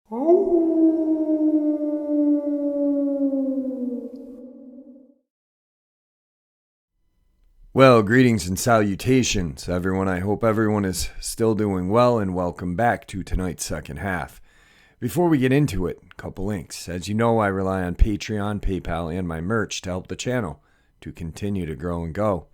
Well, greetings and salutations, everyone. I hope everyone is still doing well, and welcome back to tonight's second half. Before we get into it, a couple links. As you know, I rely on Patreon, PayPal, and my merch to help the channel to continue to grow and go.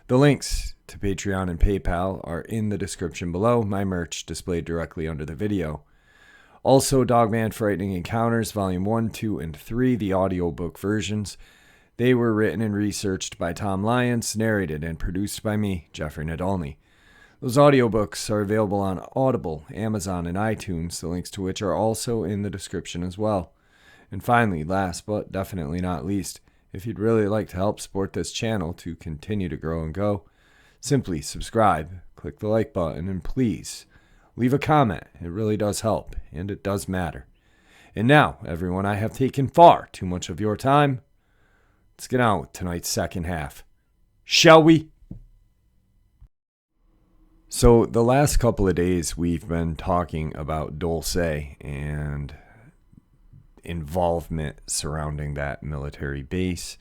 The links to Patreon and PayPal are in the description below, my merch displayed directly under the video. Also, Dogman Frightening Encounters, Volume 1, 2, and 3, the audiobook versions. They were written and researched by Tom Lyons, narrated and produced by me, Jeffrey Nadolny. Those audiobooks are available on Audible, Amazon, and iTunes, the links to which are also in the description as well. And finally, last but definitely not least, if you'd really like to help support this channel to continue to grow and go, simply subscribe, click the like button, and please leave a comment. It really does help, and it does matter. And now, everyone, I have taken far too much of your time. Let's get on with tonight's second half. Shall we? So the last couple of days we've been talking about Dolce and involvement surrounding that military base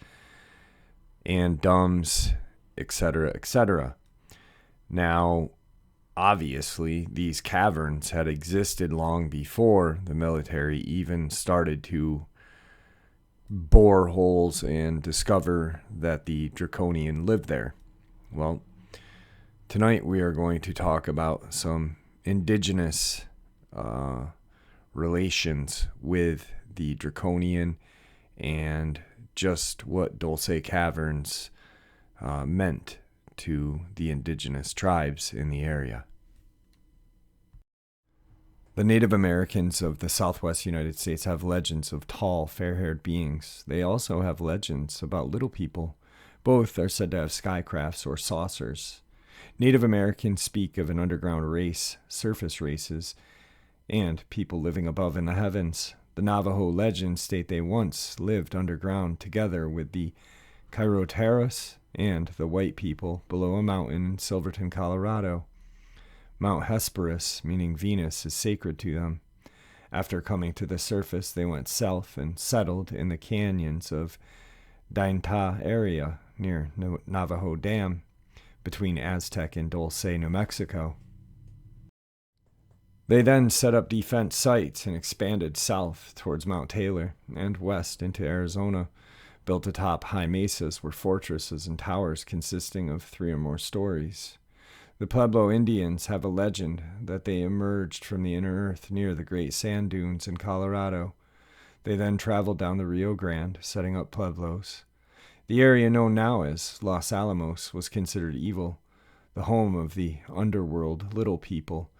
and D.U.M.Bs, etc., etc. Now, obviously, these caverns had existed long before the military even started to bore holes and discover that the draconian lived there. Well, tonight we are going to talk about some indigenous relations with the draconian and just what Dolce Caverns meant to the indigenous tribes in the area. The Native Americans of the Southwest United States have legends of tall, fair-haired beings. They also have legends about little people. Both are said to have skycrafts or saucers. Native Americans speak of an underground race, surface races, and people living above in the heavens. The Navajo legends state they once lived underground together with the Kairoteras and the white people below a mountain in Silverton, Colorado. Mount Hesperus, meaning Venus, is sacred to them. After coming to the surface, they went south and settled in the canyons of Dainta area near Navajo Dam between Aztec and Dolce, New Mexico. They then set up defense sites and expanded south towards Mount Taylor and west into Arizona, built atop high mesas were fortresses and towers consisting of 3 or more stories. The Pueblo Indians have a legend that they emerged from the inner earth near the Great Sand Dunes in Colorado. They then traveled down the Rio Grande, setting up pueblos. The area known now as Los Alamos was considered evil, the home of the underworld little people,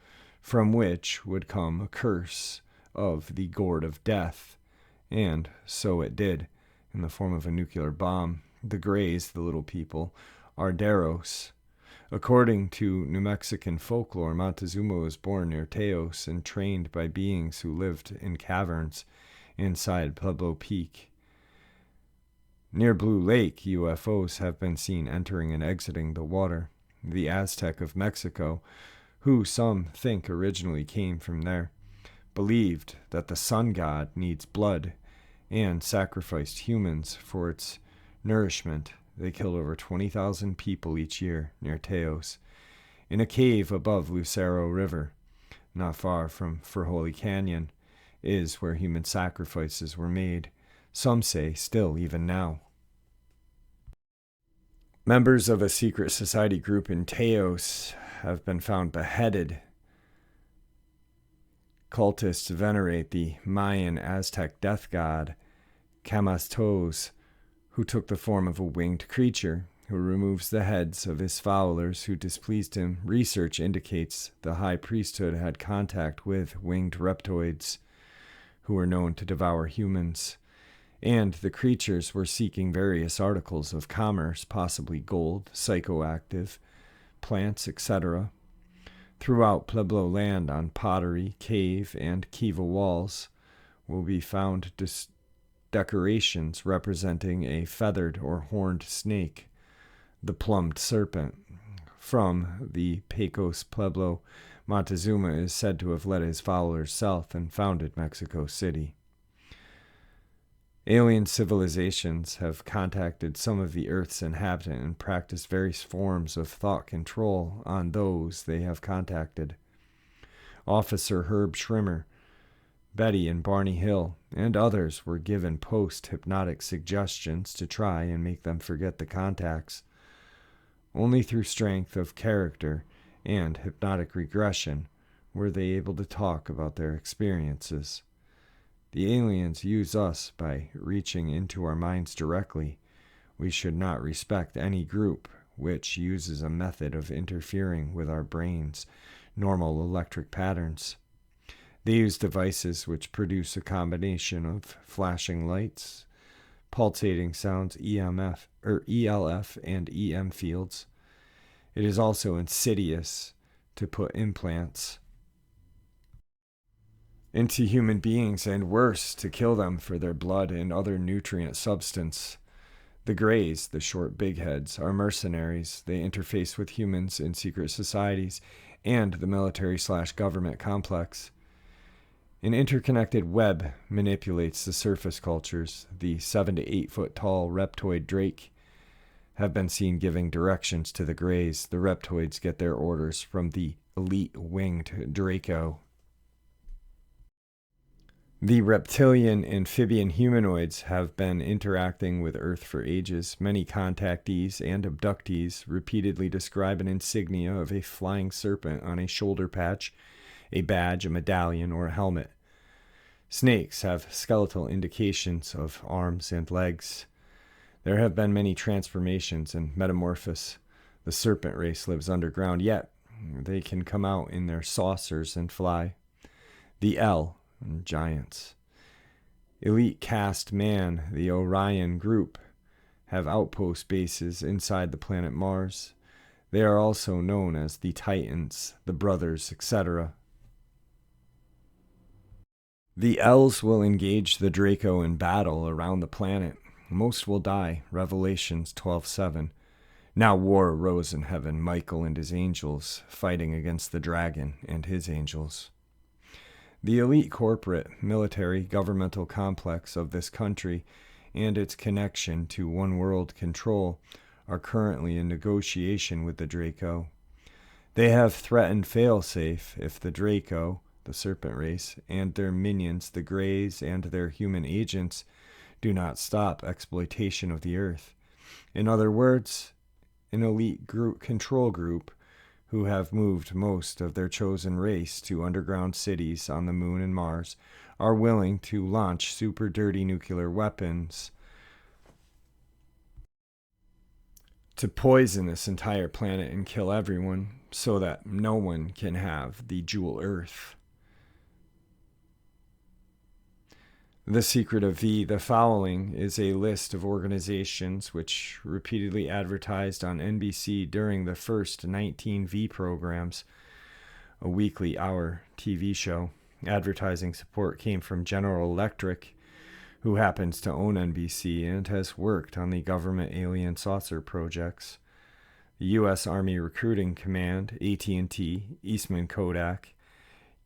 from which would come a curse of the gourd of death. And so it did, in the form of a nuclear bomb. The Greys, the little people, are Deros. According to New Mexican folklore, Montezuma was born near Teos and trained by beings who lived in caverns inside Pueblo Peak. Near Blue Lake, UFOs have been seen entering and exiting the water. The Aztec of Mexico, who some think originally came from there, believed that the sun god needs blood and sacrificed humans for its nourishment. They killed over 20,000 people each year near Teos, in a cave above Lucero River, not far from Frijoli Canyon, is where human sacrifices were made, some say still even now. Members of a secret society group in Teos have been found beheaded. Cultists venerate the Mayan Aztec death god, Camastos, who took the form of a winged creature who removes the heads of his followers who displeased him. Research indicates the high priesthood had contact with winged reptoids who were known to devour humans, and the creatures were seeking various articles of commerce, possibly gold, psychoactive, plants, etc. Throughout Pueblo land on pottery, cave, and kiva walls will be found decorations representing a feathered or horned snake, the plumed serpent. From the Pecos Pueblo Montezuma is said to have led his followers south and founded Mexico City. Alien civilizations have contacted some of the Earth's inhabitants and practiced various forms of thought control on those they have contacted. Officer Herb Schrimmer, Betty and Barney Hill, and others were given post-hypnotic suggestions to try and make them forget the contacts. Only through strength of character and hypnotic regression were they able to talk about their experiences. The aliens use us by reaching into our minds directly. We should not respect any group which uses a method of interfering with our brains' normal electric patterns. They use devices which produce a combination of flashing lights, pulsating sounds, ELF, and EM fields. It is also insidious to put implants into human beings, and worse, to kill them for their blood and other nutrient substance. The Greys, the short big heads, are mercenaries. They interface with humans in secret societies and the military/government complex. An interconnected web manipulates the surface cultures. The 7 to 8 foot tall reptoid drake have been seen giving directions to the Greys. The reptoids get their orders from the elite winged draco. The reptilian amphibian humanoids have been interacting with Earth for ages. Many contactees and abductees repeatedly describe an insignia of a flying serpent on a shoulder patch, a badge, a medallion, or a helmet. Snakes have skeletal indications of arms and legs. There have been many transformations and metamorphoses. The serpent race lives underground, yet they can come out in their saucers and fly. The L, giants. Elite caste man, the Orion group, have outpost bases inside the planet Mars. They are also known as the Titans, the Brothers, etc. The L's will engage the Draco in battle around the planet. Most will die. Revelations 12:7. Now war arose in heaven, Michael and his angels fighting against the dragon and his angels. The elite corporate, military, governmental complex of this country and its connection to one world control are currently in negotiation with the Draco. They have threatened failsafe if the Draco, the serpent race, and their minions, the Greys, and their human agents do not stop exploitation of the Earth. In other words, an elite control group who have moved most of their chosen race to underground cities on the Moon and Mars, are willing to launch super dirty nuclear weapons to poison this entire planet and kill everyone so that no one can have the jewel Earth. The secret of V. The following is a list of organizations which repeatedly advertised on NBC during the first 19 V programs, a weekly hour TV show. Advertising support came from General Electric, who happens to own NBC and has worked on the government alien saucer projects. The U.S. Army Recruiting Command, AT&T, Eastman Kodak,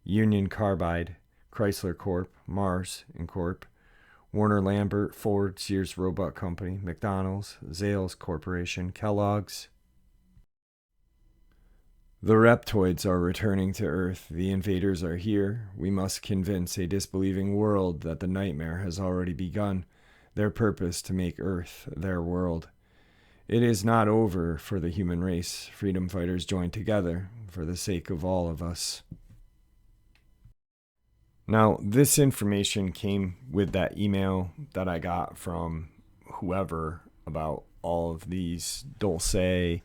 Union Carbide, Chrysler Corp., Mars Incorp., Warner Lambert, Ford, Sears Roebuck Company, McDonald's, Zales Corporation, Kellogg's. The reptoids are returning to Earth. The invaders are here. We must convince a disbelieving world that the nightmare has already begun. Their purpose to make Earth their world. It is not over for the human race. Freedom fighters join together for the sake of all of us. Now, this information came with that email that I got from whoever about all of these Dolce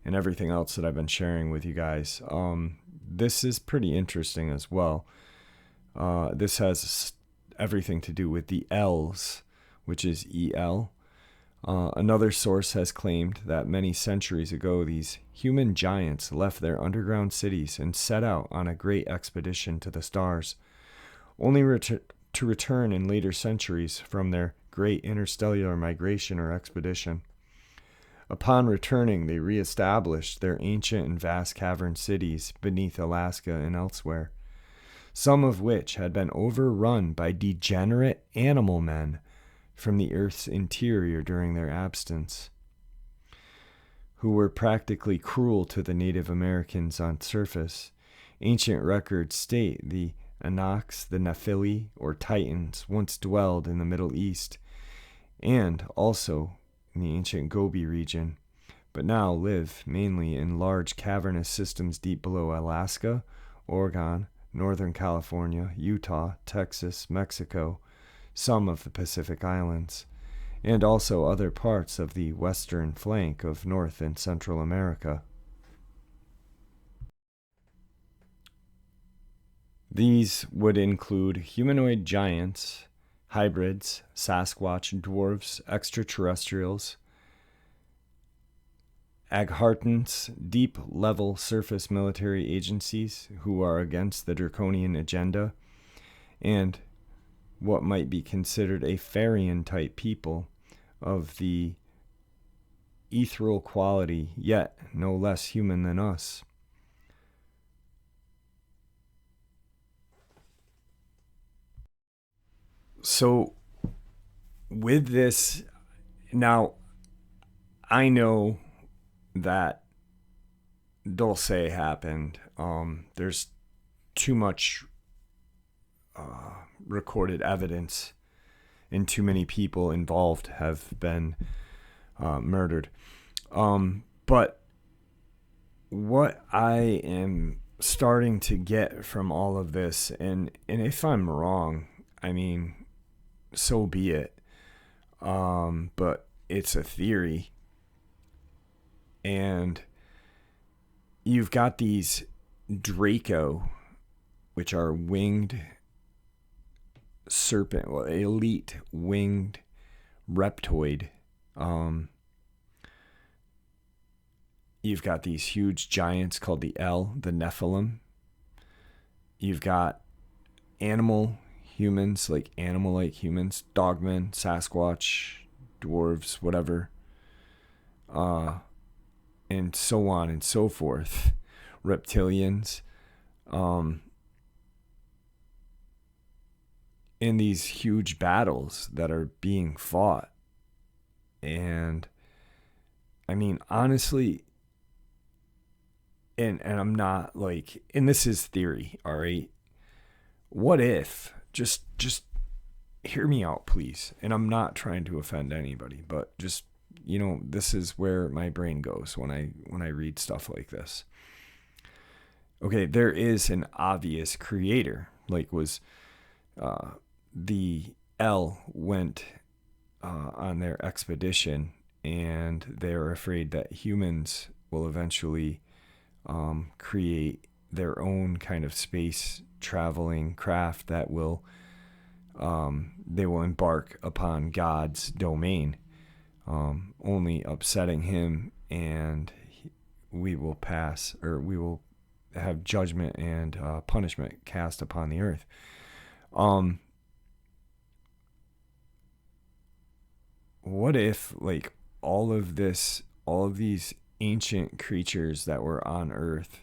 and everything else that I've been sharing with you guys. This is pretty interesting as well. This has everything to do with the L's, which is EL. Another source has claimed that many centuries ago, these human giants left their underground cities and set out on a great expedition to the stars, only to return in later centuries from their great interstellar migration or expedition. Upon returning, they reestablished their ancient and vast cavern cities beneath Alaska and elsewhere, some of which had been overrun by degenerate animal men from the Earth's interior during their absence, who were practically cruel to the Native Americans on surface. Ancient records state the Anaks, the Nephili, or Titans, once dwelled in the Middle East and also in the ancient Gobi region, but now live mainly in large cavernous systems deep below Alaska, Oregon, Northern California, Utah, Texas, Mexico, some of the Pacific Islands, and also other parts of the western flank of North and Central America. These would include humanoid giants, hybrids, Sasquatch, dwarves, extraterrestrials, Aghartans, deep-level surface military agencies who are against the draconian agenda, and what might be considered a Farian-type people of the ethereal quality, yet no less human than us. So, with this, now, I know that Dolce happened. There's too much recorded evidence, and too many people involved have been murdered. But what I am starting to get from all of this, and if I'm wrong, I mean, so be it. But it's a theory. And you've got these draco, which are winged serpent, well, elite winged reptoid. You've got these huge giants called the Nephilim. You've got humans, like animal-like humans, Dogman, Sasquatch, dwarves, whatever, and so on and so forth, reptilians, in these huge battles that are being fought. And I mean, honestly, and I'm not like, and this is theory, all right? What if, just hear me out, please. And I'm not trying to offend anybody, but just, this is where my brain goes when I read stuff like this. Okay, there is an obvious creator, like was the L went on their expedition, and they're afraid that humans will eventually create their own kind of space traveling craft that will they will embark upon God's domain, only upsetting him, and we will have judgment and punishment cast upon the earth. What if, like, all of these ancient creatures that were on Earth,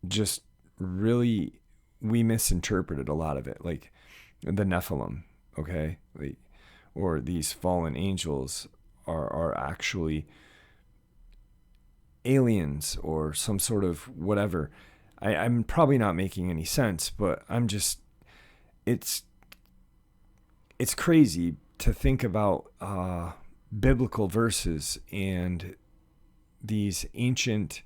just really, we misinterpreted a lot of it, like the Nephilim, okay, like, or these fallen angels are actually aliens or some sort of whatever. I'm probably not making any sense, but it's crazy to think about biblical verses and these ancient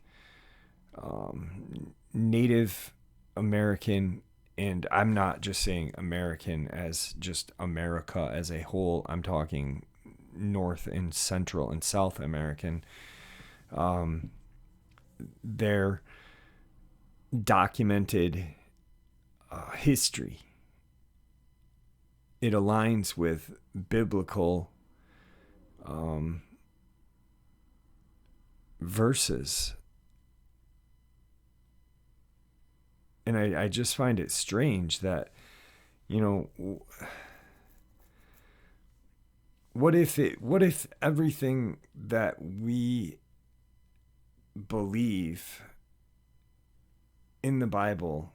Native American, and I'm not just saying American as just America as a whole, I'm talking North and Central and South American, their documented history. It aligns with biblical verses. And I just find it strange that, what if everything that we believe in the Bible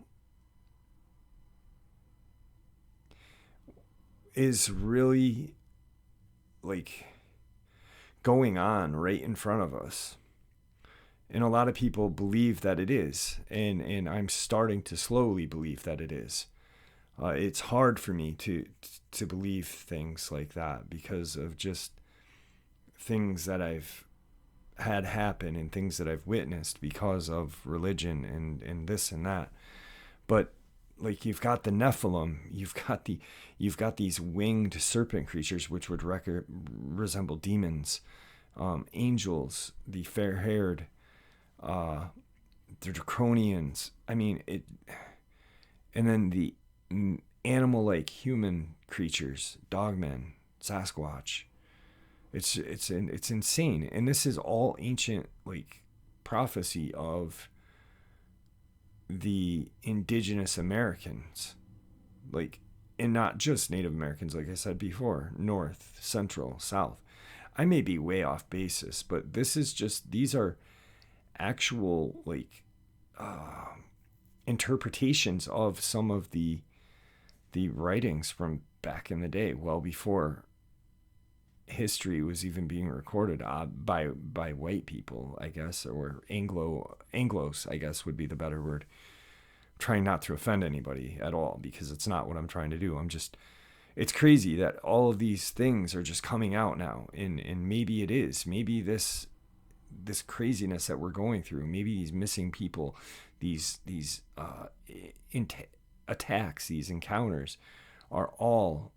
is really like going on right in front of us? And a lot of people believe that it is, and I'm starting to slowly believe that it is. It's hard for me to believe things like that because of just things that I've had happen and things that I've witnessed because of religion and this and that. But like, you've got the Nephilim, you've got these winged serpent creatures which would resemble demons, angels, the fair-haired, the draconians. I mean it, and then the animal-like human creatures, Dogman, Sasquatch. It's insane, and this is all ancient like prophecy of the indigenous Americans, like, and not just Native Americans, like I said before, North, Central, South. I may be way off basis, but these are actual like interpretations of some of the writings from back in the day, well before history was even being recorded by white people, I guess, or Anglos, I guess would be the better word. I'm trying not to offend anybody at all, because it's not what I'm trying to do. It's crazy that all of these things are just coming out now, and maybe it is. Maybe this craziness that we're going through, maybe these missing people, these attacks, these encounters, are all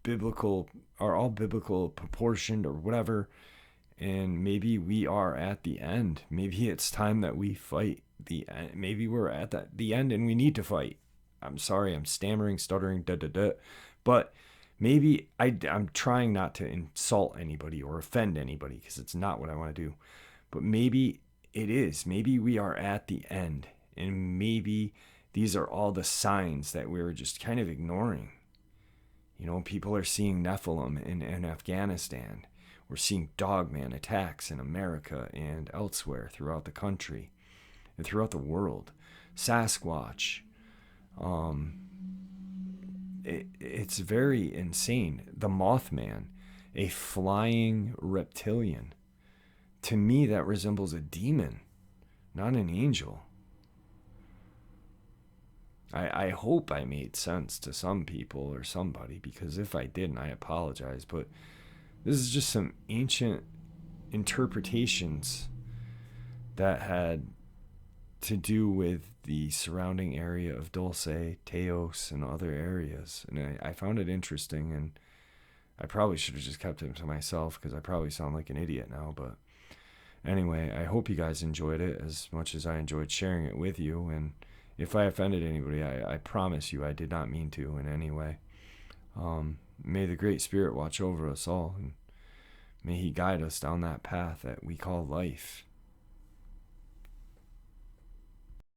biblical proportioned or whatever. And maybe we are at the end. Maybe it's time that we fight the end. Maybe we're at the end and we need to fight. I'm sorry, I'm stammering, stuttering, but maybe I'm trying not to insult anybody or offend anybody, because it's not what I want to do. But maybe it is. Maybe we are at the end, and maybe these are all the signs that we're just kind of ignoring. People are seeing Nephilim in Afghanistan. We're seeing Dogman attacks in America and elsewhere throughout the country and throughout the world. Sasquatch. It's very insane. The Mothman, a flying reptilian. To me, that resembles a demon, not an angel. I hope I made sense to some people or somebody, because if I didn't, I apologize. But this is just some ancient interpretations that had to do with the surrounding area of Dolce, Teos, and other areas. And I found it interesting, and I probably should have just kept it to myself, because I probably sound like an idiot now. But anyway, I hope you guys enjoyed it as much as I enjoyed sharing it with you. And if I offended anybody, I promise you I did not mean to in any way. May the Great Spirit watch over us all, and may He guide us down that path that we call life.